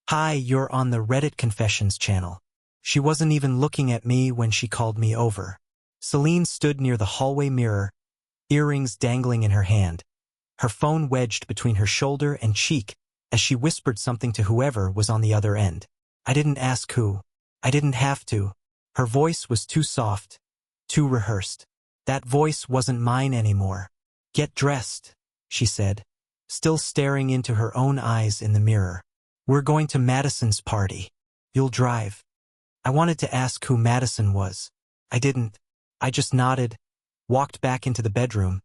Hi, you're on the Reddit Confessions channel. She wasn't even looking at me when she called me over. Celine stood near the hallway mirror, earrings dangling in her hand, her phone wedged between her shoulder and cheek as she whispered something to whoever was on the other end. I didn't ask who. I didn't have to. Her voice was too soft, too rehearsed. That voice wasn't mine anymore. Get dressed, she said, still staring into her own eyes in the mirror. We're going to Madison's party. You'll drive. I wanted to ask who Madison was. I didn't. I just nodded, walked back into the bedroom,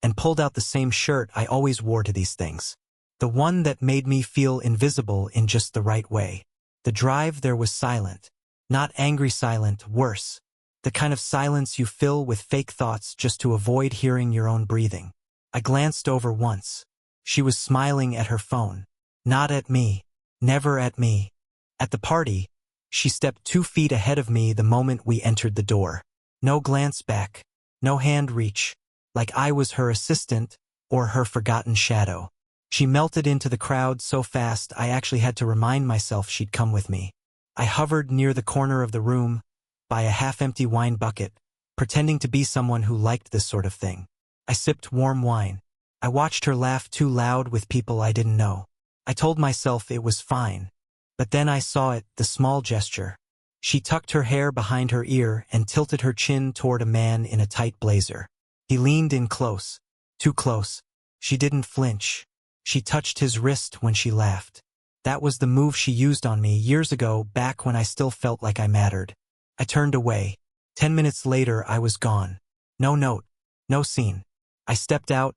and pulled out the same shirt I always wore to these things. The one that made me feel invisible in just the right way. The drive there was silent. Not angry silent, worse. The kind of silence you fill with fake thoughts just to avoid hearing your own breathing. I glanced over once. She was smiling at her phone. Not at me. Never at me. At the party, she stepped 2 feet ahead of me the moment we entered the door. No glance back. No hand reach. Like I was her assistant or her forgotten shadow. She melted into the crowd so fast I actually had to remind myself she'd come with me. I hovered near the corner of the room, by a half-empty wine bucket, pretending to be someone who liked this sort of thing. I sipped warm wine. I watched her laugh too loud with people I didn't know. I told myself it was fine. But then I saw it, the small gesture. She tucked her hair behind her ear and tilted her chin toward a man in a tight blazer. He leaned in close. Too close. She didn't flinch. She touched his wrist when she laughed. That was the move she used on me years ago, back when I still felt like I mattered. I turned away. 10 minutes later, I was gone. No note. No scene. I stepped out,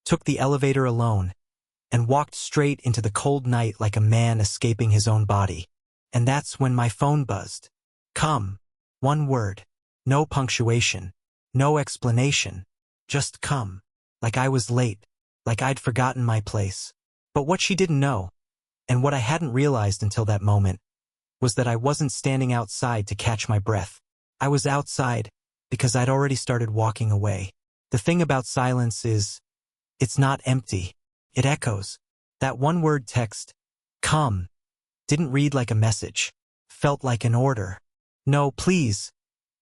took the elevator alone, and walked straight into the cold night like a man escaping his own body. And that's when my phone buzzed. Come. One word. No punctuation. No explanation. Just come. Like I was late. Like I'd forgotten my place. But what she didn't know, and what I hadn't realized until that moment, was that I wasn't standing outside to catch my breath. I was outside because I'd already started walking away. The thing about silence is, it's not empty. It echoes. That one-word text, come, didn't read like a message. Felt like an order. No, please.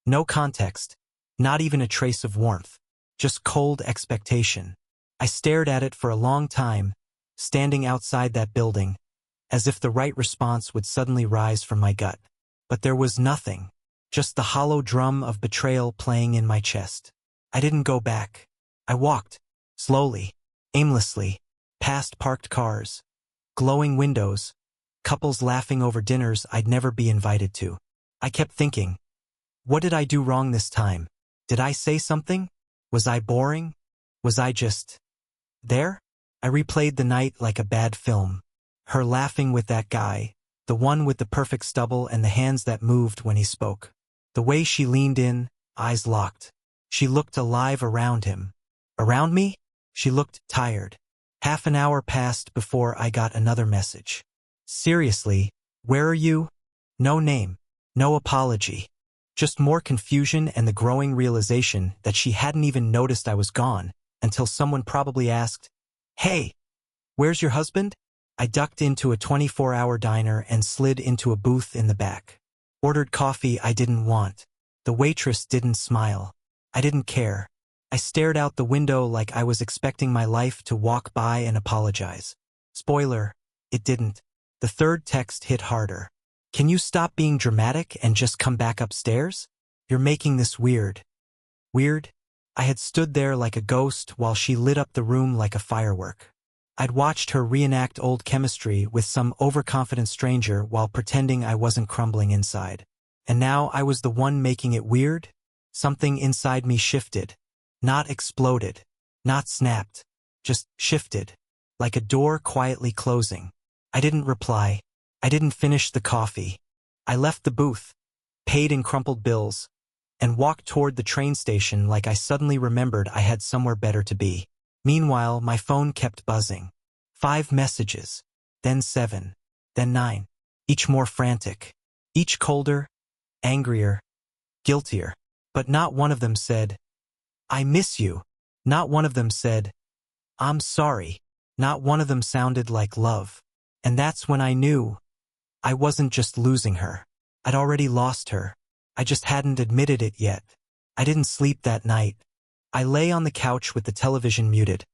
No context. Not even a trace of warmth. Just cold expectation. I stared at it for a long time, standing outside that building, as if the right response would suddenly rise from my gut. But there was nothing. Just the hollow drum of betrayal playing in my chest. I didn't go back. I walked, slowly, aimlessly, past parked cars, glowing windows, couples laughing over dinners I'd never be invited to. I kept thinking, what did I do wrong this time? Did I say something? Was I boring? Was I just there? I replayed the night like a bad film. Her laughing with that guy, the one with the perfect stubble and the hands that moved when he spoke. The way she leaned in, eyes locked. She looked alive around him. Around me? She looked tired. Half an hour passed before I got another message. Seriously, where are you? No name. No apology. Just more confusion and the growing realization that she hadn't even noticed I was gone until someone probably asked, "Hey, where's your husband?" I ducked into a 24-hour diner and slid into a booth in the back. Ordered coffee I didn't want. The waitress didn't smile. I didn't care. I stared out the window like I was expecting my life to walk by and apologize. Spoiler, it didn't. The third text hit harder. Can you stop being dramatic and just come back upstairs? You're making this weird. Weird? I had stood there like a ghost while she lit up the room like a firework. I'd watched her reenact old chemistry with some overconfident stranger while pretending I wasn't crumbling inside. And now I was the one making it weird? Something inside me shifted. Not exploded. Not snapped. Just shifted. Like a door quietly closing. I didn't reply. I didn't finish the coffee. I left the booth, paid in crumpled bills, and walked toward the train station like I suddenly remembered I had somewhere better to be. Meanwhile, my phone kept buzzing. 5 messages. Then 7. Then 9. Each more frantic. Each colder, angrier, guiltier. But not one of them said, "I miss you." Not one of them said, "I'm sorry." Not one of them sounded like love. And that's when I knew I wasn't just losing her. I'd already lost her. I just hadn't admitted it yet. I didn't sleep that night. I lay on the couch with the television muted,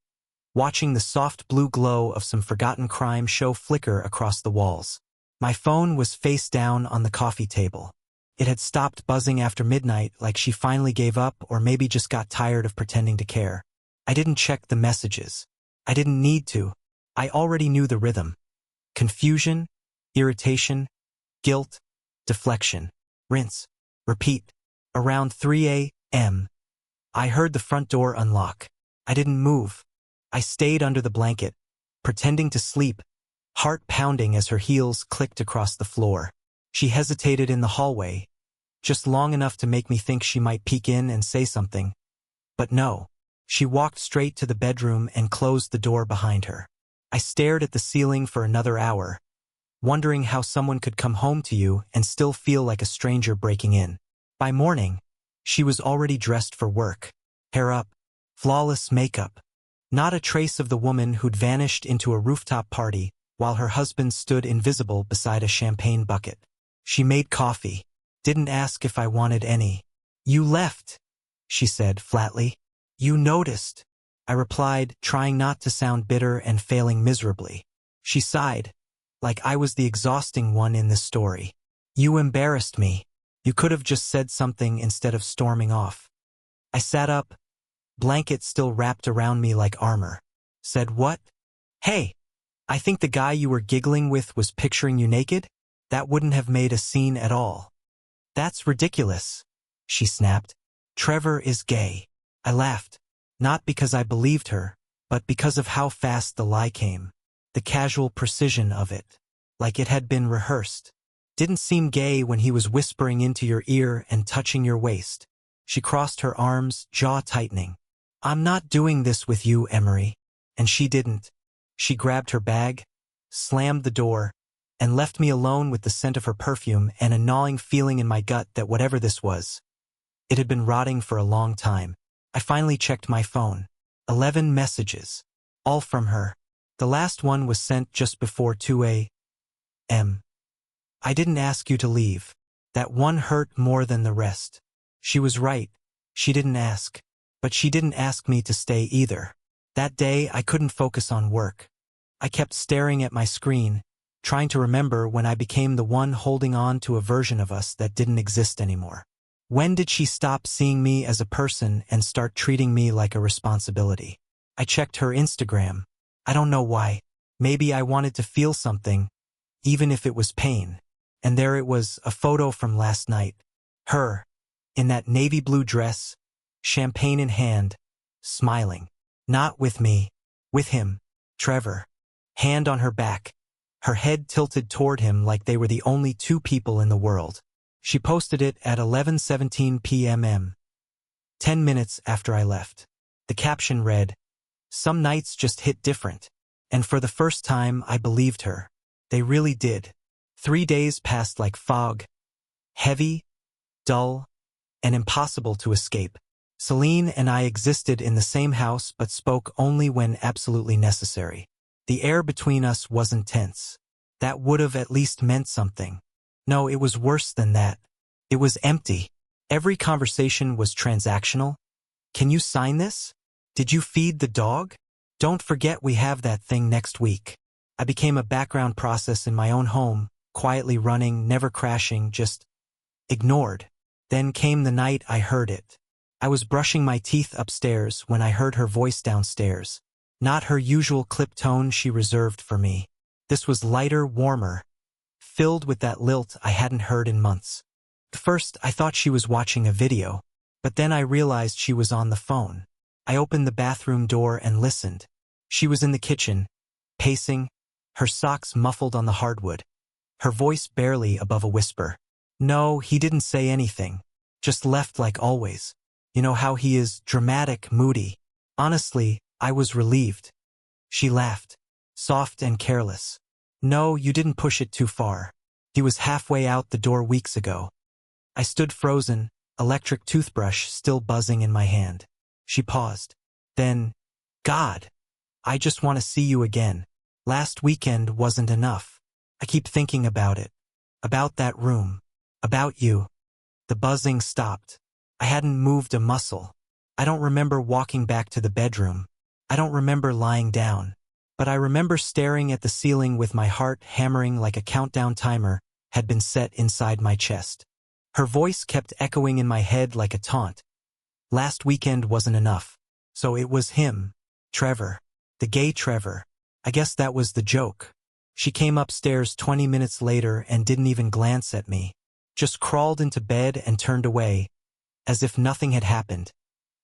watching the soft blue glow of some forgotten crime show flicker across the walls. My phone was face down on the coffee table. It had stopped buzzing after midnight, like she finally gave up or maybe just got tired of pretending to care. I didn't check the messages. I didn't need to. I already knew the rhythm. Confusion, irritation, guilt, deflection. Rinse, repeat. Around 3 a.m., I heard the front door unlock. I didn't move. I stayed under the blanket, pretending to sleep, heart pounding as her heels clicked across the floor. She hesitated in the hallway, just long enough to make me think she might peek in and say something. But no, she walked straight to the bedroom and closed the door behind her. I stared at the ceiling for another hour, wondering how someone could come home to you and still feel like a stranger breaking in. By morning, she was already dressed for work, hair up, flawless makeup. Not a trace of the woman who'd vanished into a rooftop party while her husband stood invisible beside a champagne bucket. She made coffee, didn't ask if I wanted any. "You left," she said flatly. "You noticed," I replied, trying not to sound bitter and failing miserably. She sighed, like I was the exhausting one in this story. "You embarrassed me. You could have just said something instead of storming off." I sat up, blanket still wrapped around me like armor. "Said what?" "Hey, I think the guy you were giggling with was picturing you naked? That wouldn't have made a scene at all." "That's ridiculous," she snapped. "Trevor is gay." I laughed, not because I believed her, but because of how fast the lie came. The casual precision of it, like it had been rehearsed. "Didn't seem gay when he was whispering into your ear and touching your waist." She crossed her arms, jaw tightening. "I'm not doing this with you, Emery." And she didn't. She grabbed her bag, slammed the door, and left me alone with the scent of her perfume and a gnawing feeling in my gut that whatever this was, it had been rotting for a long time. I finally checked my phone. 11 messages. All from her. The last one was sent just before 2 a.m. "I didn't ask you to leave." That one hurt more than the rest. She was right. She didn't ask. But she didn't ask me to stay either. That day, I couldn't focus on work. I kept staring at my screen, trying to remember when I became the one holding on to a version of us that didn't exist anymore. When did she stop seeing me as a person and start treating me like a responsibility? I checked her Instagram. I don't know why. Maybe I wanted to feel something, even if it was pain. And there it was, a photo from last night. Her, in that navy blue dress, champagne in hand, smiling. Not with me. With him. Trevor. Hand on her back. Her head tilted toward him like they were the only two people in the world. She posted it at 11:17 p.m. 10 minutes after I left. The caption read, "Some nights just hit different." And for the first time, I believed her. They really did. 3 days passed like fog. Heavy, dull, and impossible to escape. Celine and I existed in the same house but spoke only when absolutely necessary. The air between us wasn't tense. That would have at least meant something. No, it was worse than that. It was empty. Every conversation was transactional. "Can you sign this? Did you feed the dog? Don't forget we have that thing next week." I became a background process in my own home, quietly running, never crashing, just ignored. Then came the night I heard it. I was brushing my teeth upstairs when I heard her voice downstairs. Not her usual clipped tone she reserved for me. This was lighter, warmer, filled with that lilt I hadn't heard in months. At first, I thought she was watching a video, but then I realized she was on the phone. I opened the bathroom door and listened. She was in the kitchen, pacing, her socks muffled on the hardwood, her voice barely above a whisper. No, he didn't say anything, just left like always. You know how he is, dramatic, moody. Honestly, I was relieved. She laughed, soft and careless. "No, you didn't push it too far. He was halfway out the door weeks ago." I stood frozen, electric toothbrush still buzzing in my hand. She paused. Then, "God, I just want to see you again. Last weekend wasn't enough. I keep thinking about it. About that room. About you. The buzzing stopped. I hadn't moved a muscle. I don't remember walking back to the bedroom. I don't remember lying down. But I remember staring at the ceiling with my heart hammering like a countdown timer had been set inside my chest. Her voice kept echoing in my head like a taunt. Last weekend wasn't enough. So it was him. Trevor. The gay Trevor. I guess that was the joke. She came upstairs 20 minutes later and didn't even glance at me. Just crawled into bed and turned away, as if nothing had happened.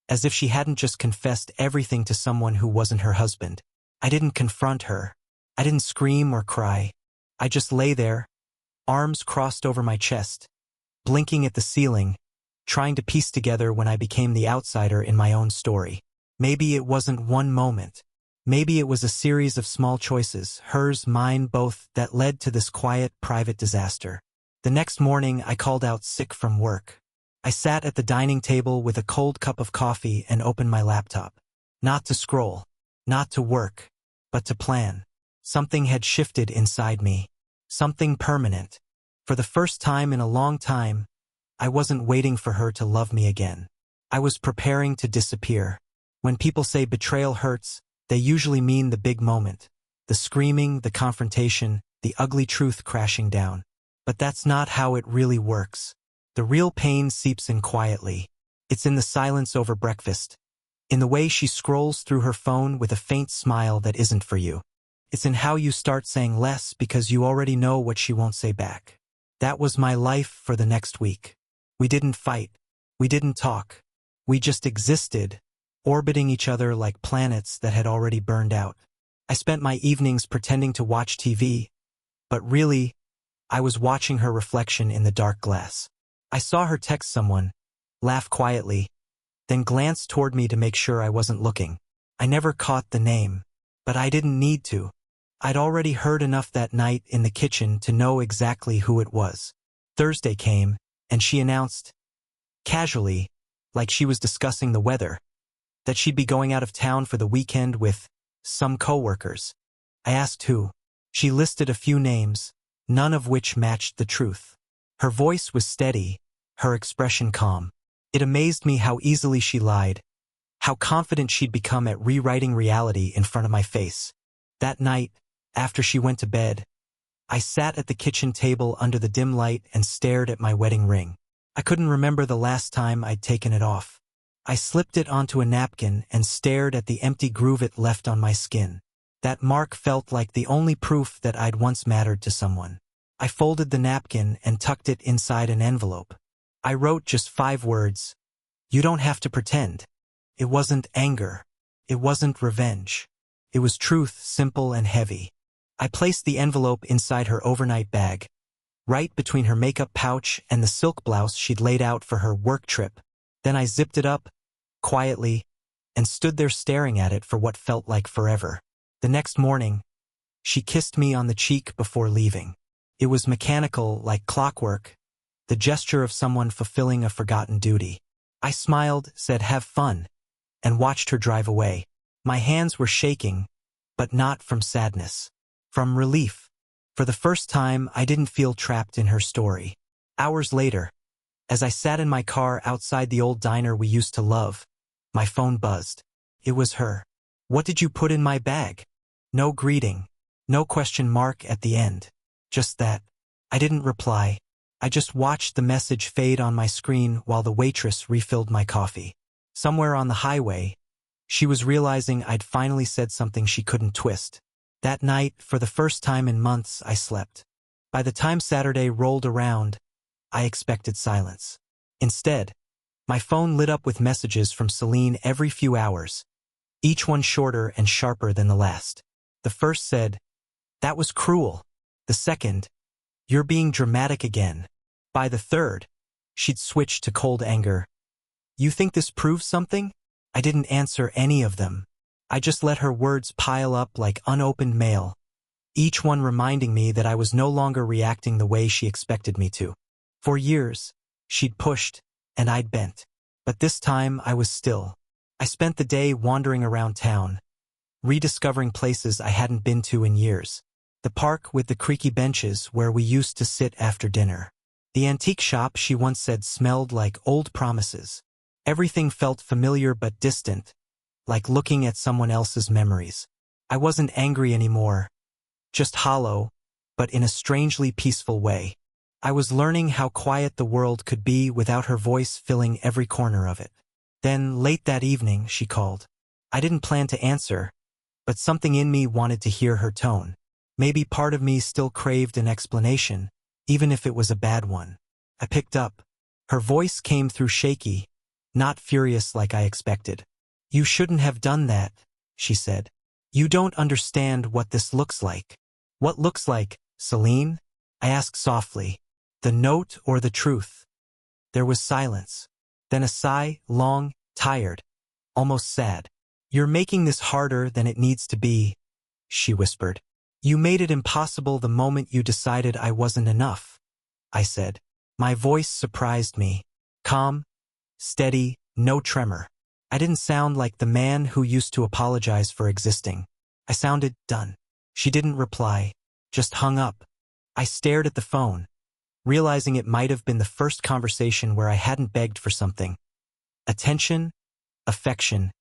As if she hadn't just confessed everything to someone who wasn't her husband. I didn't confront her. I didn't scream or cry. I just lay there, arms crossed over my chest, blinking at the ceiling, trying to piece together when I became the outsider in my own story. Maybe it wasn't one moment. Maybe it was a series of small choices, hers, mine, both, that led to this quiet, private disaster. The next morning, I called out sick from work. I sat at the dining table with a cold cup of coffee and opened my laptop. Not to scroll, not to work, but to plan. Something had shifted inside me. Something permanent. For the first time in a long time, I wasn't waiting for her to love me again. I was preparing to disappear. When people say betrayal hurts, they usually mean the big moment. The screaming, the confrontation, the ugly truth crashing down. But that's not how it really works. The real pain seeps in quietly. It's in the silence over breakfast. In the way she scrolls through her phone with a faint smile that isn't for you. It's in how you start saying less because you already know what she won't say back. That was my life for the next week. We didn't fight. We didn't talk. We just existed, orbiting each other like planets that had already burned out. I spent my evenings pretending to watch TV, but really, I was watching her reflection in the dark glass. I saw her text someone, laugh quietly, then glance toward me to make sure I wasn't looking. I never caught the name, but I didn't need to. I'd already heard enough that night in the kitchen to know exactly who it was. Thursday came, and she announced, casually, like she was discussing the weather, that she'd be going out of town for the weekend with some coworkers. I asked who. She listed a few names, none of which matched the truth. Her voice was steady, her expression calm. It amazed me how easily she lied, how confident she'd become at rewriting reality in front of my face. That night, after she went to bed, I sat at the kitchen table under the dim light and stared at my wedding ring. I couldn't remember the last time I'd taken it off. I slipped it onto a napkin and stared at the empty groove it left on my skin. That mark felt like the only proof that I'd once mattered to someone. I folded the napkin and tucked it inside an envelope. I wrote just 5 words. You don't have to pretend. It wasn't anger. It wasn't revenge. It was truth, simple and heavy. I placed the envelope inside her overnight bag, right between her makeup pouch and the silk blouse she'd laid out for her work trip. Then I zipped it up, quietly, and stood there staring at it for what felt like forever. The next morning, she kissed me on the cheek before leaving. It was mechanical, like clockwork, the gesture of someone fulfilling a forgotten duty. I smiled, said have fun, and watched her drive away. My hands were shaking, but not from sadness. From relief. For the first time, I didn't feel trapped in her story. Hours later, as I sat in my car outside the old diner we used to love, my phone buzzed. It was her. What did you put in my bag? No greeting. No question mark at the end. Just that. I didn't reply. I just watched the message fade on my screen while the waitress refilled my coffee. Somewhere on the highway, she was realizing I'd finally said something she couldn't twist. That night, for the first time in months, I slept. By the time Saturday rolled around, I expected silence. Instead, my phone lit up with messages from Celine every few hours, each one shorter and sharper than the last. The first said, "That was cruel." The second, "You're being dramatic again." By the third, she'd switched to cold anger. "You think this proves something?" I didn't answer any of them. I just let her words pile up like unopened mail, each one reminding me that I was no longer reacting the way she expected me to. For years, she'd pushed, and I'd bent. But this time, I was still. I spent the day wandering around town, rediscovering places I hadn't been to in years. The park with the creaky benches where we used to sit after dinner. The antique shop she once said smelled like old promises. Everything felt familiar but distant, like looking at someone else's memories. I wasn't angry anymore, just hollow, but in a strangely peaceful way. I was learning how quiet the world could be without her voice filling every corner of it. Then, late that evening, she called. I didn't plan to answer, but something in me wanted to hear her tone. Maybe part of me still craved an explanation, even if it was a bad one. I picked up. Her voice came through shaky, not furious like I expected. You shouldn't have done that, she said. You don't understand what this looks like. What looks like, Celine? I asked softly. The note or the truth? There was silence. Then a sigh, long, tired, almost sad. You're making this harder than it needs to be, she whispered. You made it impossible the moment you decided I wasn't enough, I said. My voice surprised me. Calm, steady, no tremor. I didn't sound like the man who used to apologize for existing. I sounded done. She didn't reply, just hung up. I stared at the phone, realizing it might have been the first conversation where I hadn't begged for something. Attention, affection,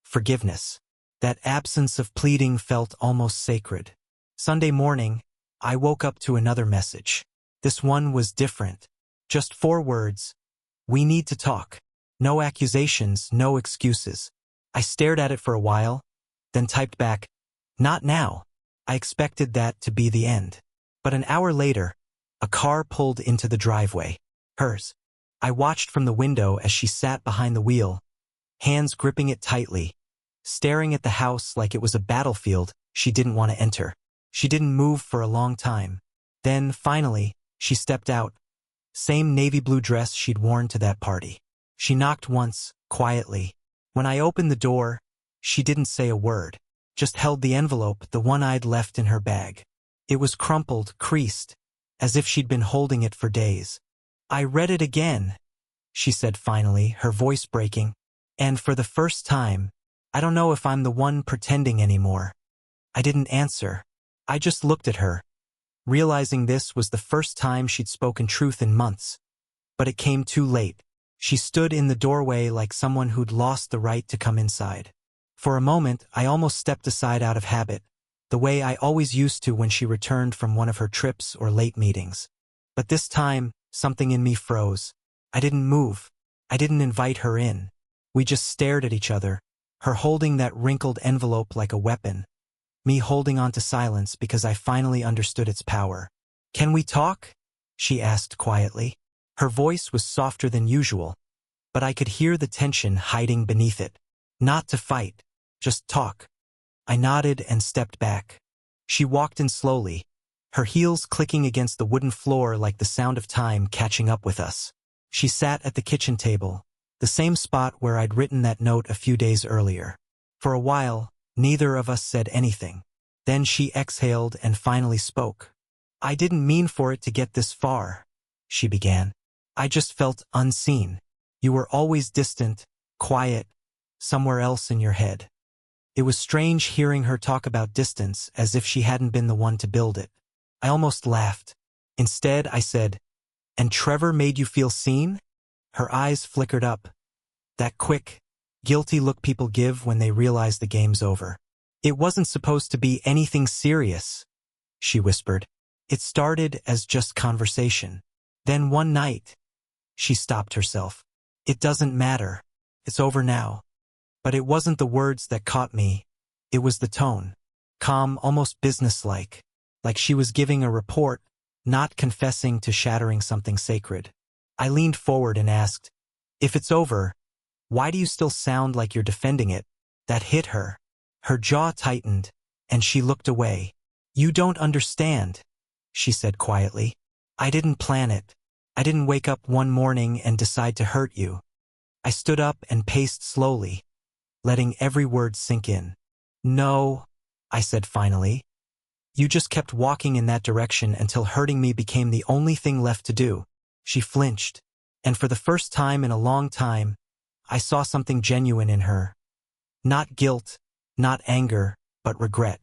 forgiveness. That absence of pleading felt almost sacred. Sunday morning, I woke up to another message. This one was different. Just 4 words. We need to talk. No accusations, no excuses. I stared at it for a while, then typed back, not now. I expected that to be the end. But an hour later, a car pulled into the driveway. Hers. I watched from the window as she sat behind the wheel, hands gripping it tightly, staring at the house like it was a battlefield she didn't want to enter. She didn't move for a long time. Then, finally, she stepped out. Same navy blue dress she'd worn to that party. She knocked once, quietly. When I opened the door, she didn't say a word, just held the envelope, the one I'd left in her bag. It was crumpled, creased, as if she'd been holding it for days. I read it again, she said finally, her voice breaking. And for the first time, I don't know if I'm the one pretending anymore. I didn't answer. I just looked at her, realizing this was the first time she'd spoken truth in months. But it came too late. She stood in the doorway like someone who'd lost the right to come inside. For a moment, I almost stepped aside out of habit, the way I always used to when she returned from one of her trips or late meetings. But this time, something in me froze. I didn't move. I didn't invite her in. We just stared at each other, her holding that wrinkled envelope like a weapon, me holding on to silence because I finally understood its power. Can we talk? She asked quietly. Her voice was softer than usual, but I could hear the tension hiding beneath it. Not to fight, just talk. I nodded and stepped back. She walked in slowly, her heels clicking against the wooden floor like the sound of time catching up with us. She sat at the kitchen table, the same spot where I'd written that note a few days earlier. For a while, neither of us said anything. Then she exhaled and finally spoke. I didn't mean for it to get this far, she began. I just felt unseen. You were always distant, quiet, somewhere else in your head. It was strange hearing her talk about distance as if she hadn't been the one to build it. I almost laughed. Instead, I said, and Trevor made you feel seen? Her eyes flickered up. That quick, guilty look people give when they realize the game's over. It wasn't supposed to be anything serious, she whispered. It started as just conversation. Then one night, she stopped herself. It doesn't matter. It's over now. But it wasn't the words that caught me. It was the tone. Calm, almost businesslike. Like she was giving a report, not confessing to shattering something sacred. I leaned forward and asked, if it's over, why do you still sound like you're defending it? That hit her. Her jaw tightened, and she looked away. You don't understand, she said quietly. I didn't plan it. I didn't wake up one morning and decide to hurt you. I stood up and paced slowly, letting every word sink in. No, I said finally. You just kept walking in that direction until hurting me became the only thing left to do. She flinched, and for the first time in a long time, I saw something genuine in her. Not guilt, not anger, but regret.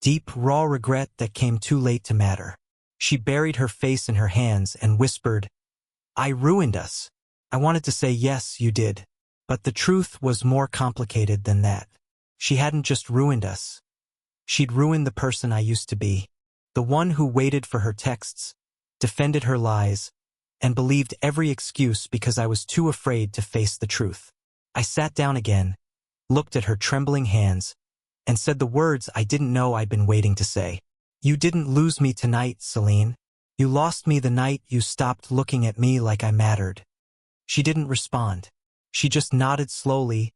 Deep, raw regret that came too late to matter. She buried her face in her hands and whispered, "I ruined us." I wanted to say, "Yes, you did." But the truth was more complicated than that. She hadn't just ruined us. She'd ruined the person I used to be. The one who waited for her texts, defended her lies, and believed every excuse because I was too afraid to face the truth. I sat down again, looked at her trembling hands, and said the words I didn't know I'd been waiting to say. "You didn't lose me tonight, Celine. You lost me the night you stopped looking at me like I mattered." She didn't respond. She just nodded slowly,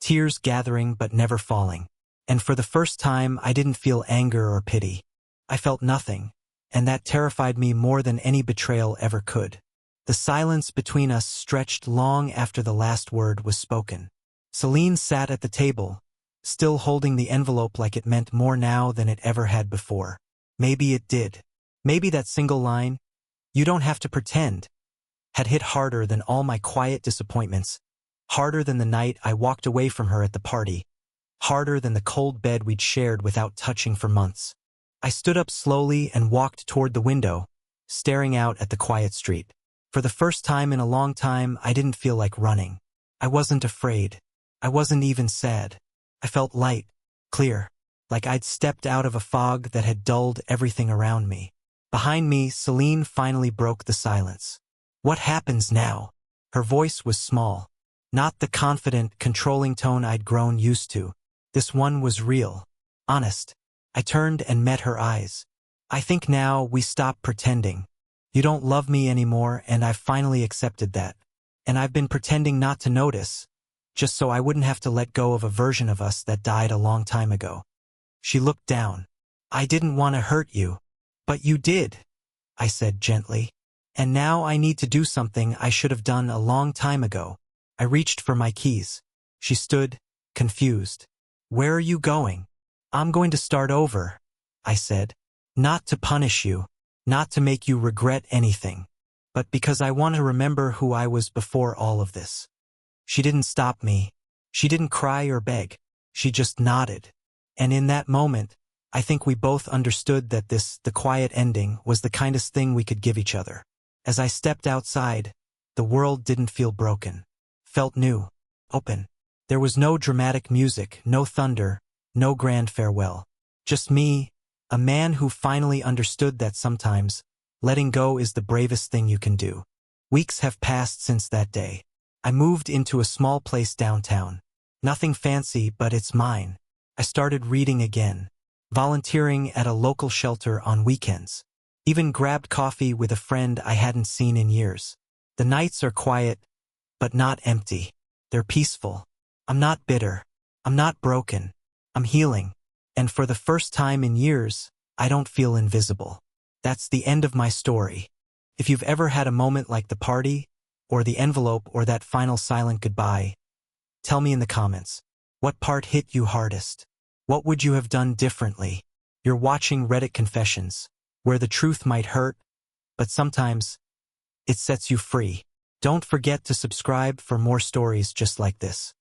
tears gathering but never falling. And for the first time, I didn't feel anger or pity. I felt nothing, and that terrified me more than any betrayal ever could. The silence between us stretched long after the last word was spoken. Celine sat at the table, still holding the envelope like it meant more now than it ever had before. Maybe it did. Maybe that single line, "You don't have to pretend," had hit harder than all my quiet disappointments, harder than the night I walked away from her at the party, harder than the cold bed we'd shared without touching for months. I stood up slowly and walked toward the window, staring out at the quiet street. For the first time in a long time, I didn't feel like running. I wasn't afraid. I wasn't even sad. I felt light, clear, like I'd stepped out of a fog that had dulled everything around me. Behind me, Celine finally broke the silence. "What happens now?" Her voice was small, not the confident, controlling tone I'd grown used to. This one was real, honest. I turned and met her eyes. "I think now we stop pretending. You don't love me anymore, and I've finally accepted that. And I've been pretending not to notice, just so I wouldn't have to let go of a version of us that died a long time ago." She looked down. "I didn't want to hurt you. But you did," I said gently. "And now I need to do something I should have done a long time ago." I reached for my keys. She stood, confused. "Where are you going?" "I'm going to start over," I said. "Not to punish you, not to make you regret anything, but because I want to remember who I was before all of this." She didn't stop me. She didn't cry or beg. She just nodded. And in that moment, I think we both understood that the quiet ending, was the kindest thing we could give each other. As I stepped outside, the world didn't feel broken. Felt new, open. There was no dramatic music, no thunder, no grand farewell. Just me, a man who finally understood that sometimes letting go is the bravest thing you can do. Weeks have passed since that day. I moved into a small place downtown. Nothing fancy, but it's mine. I started reading again, volunteering at a local shelter on weekends. Even grabbed coffee with a friend I hadn't seen in years. The nights are quiet, but not empty. They're peaceful. I'm not bitter. I'm not broken. I'm healing. And for the first time in years, I don't feel invisible. That's the end of my story. If you've ever had a moment like the party, or the envelope, or that final silent goodbye, tell me in the comments. What part hit you hardest? What would you have done differently? You're watching Reddit Confessions, where the truth might hurt, but sometimes it sets you free. Don't forget to subscribe for more stories just like this.